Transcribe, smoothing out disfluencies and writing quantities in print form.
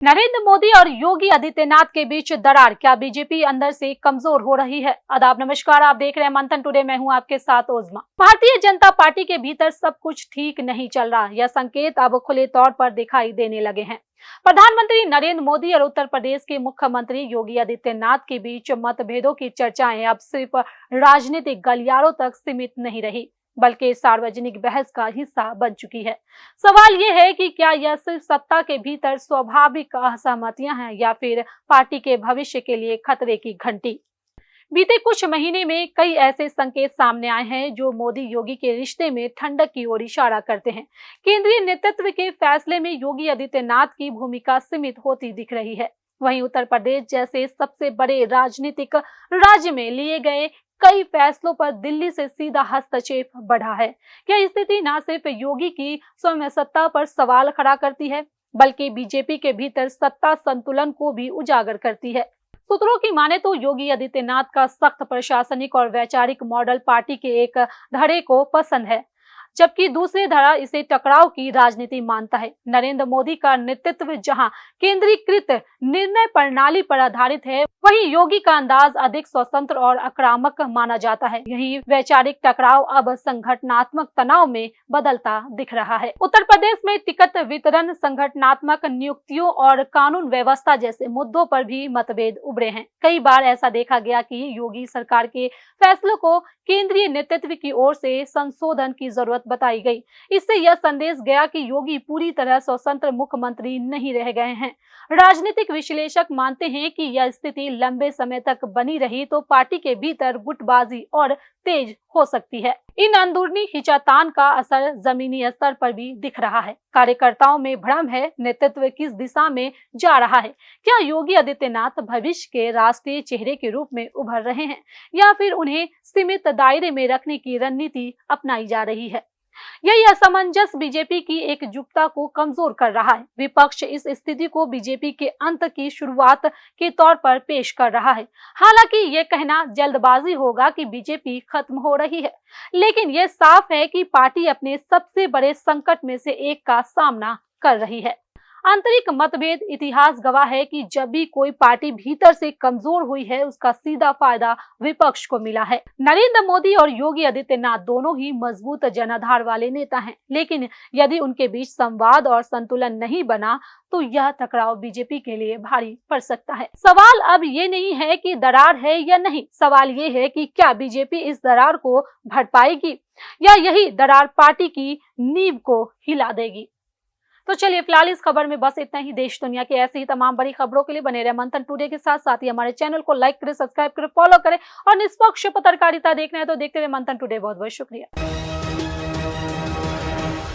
नरेंद्र मोदी और योगी आदित्यनाथ के बीच दरार, क्या बीजेपी अंदर से कमजोर हो रही है? आदाब, नमस्कार। आप देख रहे हैं मंथन टुडे। मैं हूं आपके साथ ओजमा। भारतीय जनता पार्टी के भीतर सब कुछ ठीक नहीं चल रहा। यह संकेत अब खुले तौर पर दिखाई देने लगे हैं। प्रधानमंत्री नरेंद्र मोदी और उत्तर प्रदेश के मुख्यमंत्री योगी आदित्यनाथ के बीच मतभेदों की चर्चाएं अब सिर्फ राजनीतिक गलियारों तक सीमित नहीं रही, बल्कि सार्वजनिक बहस का हिस्सा बन चुकी है। सवाल ये है कि क्या यह सिर्फ सत्ता के भीतर स्वाभाविक असहमतियां हैं या फिर पार्टी के भविष्य के लिए खतरे की घंटी। बीते कुछ महीने में कई ऐसे संकेत सामने आए हैं जो मोदी योगी के रिश्ते में ठंडक की ओर इशारा करते हैं। केंद्रीय नेतृत्व के फैसले में योगी आदित्यनाथ की भूमिका सीमित होती दिख रही है। वहीं उत्तर प्रदेश जैसे सबसे बड़े राजनीतिक राज्य में लिए गए कई फैसलों पर दिल्ली से सीधा हस्तक्षेप बढ़ा है। यह स्थिति न सिर्फ योगी की स्वयं सत्ता पर सवाल खड़ा करती है, बल्कि बीजेपी के भीतर सत्ता संतुलन को भी उजागर करती है। सूत्रों की माने तो योगी आदित्यनाथ का सख्त प्रशासनिक और वैचारिक मॉडल पार्टी के एक धड़े को पसंद है, जबकि दूसरे धड़ा इसे टकराव की राजनीति मानता है। नरेंद्र मोदी का नेतृत्व जहां केंद्रीकृत निर्णय प्रणाली पर आधारित है, वहीं योगी का अंदाज अधिक स्वतंत्र और आक्रामक माना जाता है। यही वैचारिक टकराव अब संगठनात्मक तनाव में बदलता दिख रहा है। उत्तर प्रदेश में टिकट वितरण, संगठनात्मक नियुक्तियों और कानून व्यवस्था जैसे मुद्दों पर भी मतभेद उभरे हैं। कई बार ऐसा देखा गया कि योगी सरकार के फैसलों को केंद्रीय नेतृत्व की ओर से संशोधन की जरूरत बताई गई। इससे यह संदेश गया कि योगी पूरी तरह स्वतंत्र मुख्यमंत्री नहीं रह गए हैं। राजनीतिक विश्लेषक मानते हैं कि यह स्थिति लंबे समय तक बनी रही तो पार्टी के भीतर गुटबाजी और तेज हो सकती है। इन अंदरूनी खिंचातान का असर जमीनी स्तर पर भी दिख रहा है। कार्यकर्ताओं में भ्रम है, नेतृत्व किस दिशा में जा रहा है। क्या योगी आदित्यनाथ भविष्य के राष्ट्रीय चेहरे के रूप में उभर रहे हैं या फिर उन्हें सीमित दायरे में रखने की रणनीति अपनाई जा रही है? यही असमंजस बीजेपी की एकजुटता को कमजोर कर रहा है। विपक्ष इस स्थिति को बीजेपी के अंत की शुरुआत के तौर पर पेश कर रहा है। हालांकि ये कहना जल्दबाजी होगा कि बीजेपी खत्म हो रही है, लेकिन ये साफ है कि पार्टी अपने सबसे बड़े संकट में से एक का सामना कर रही है। आंतरिक मतभेद इतिहास गवाह है कि जब भी कोई पार्टी भीतर से कमजोर हुई है, उसका सीधा फायदा विपक्ष को मिला है। नरेंद्र मोदी और योगी आदित्यनाथ दोनों ही मजबूत जनाधार वाले नेता हैं, लेकिन यदि उनके बीच संवाद और संतुलन नहीं बना तो यह टकराव बीजेपी के लिए भारी पड़ सकता है। सवाल अब ये नहीं है कि दरार है या नहीं, सवाल ये है कि क्या बीजेपी इस दरार को भर पाएगी या यही दरार पार्टी की नींव को हिला देगी। तो चलिए, फिलहाल इस खबर में बस इतना ही। देश दुनिया की ऐसी ही तमाम बड़ी खबरों के लिए बने रहे मंथन टुडे के साथ। साथ ही हमारे चैनल को लाइक करें, सब्सक्राइब करें, फॉलो करें और निष्पक्ष पत्रकारिता देखना है तो देखते रहे मंथन टुडे। बहुत बहुत शुक्रिया।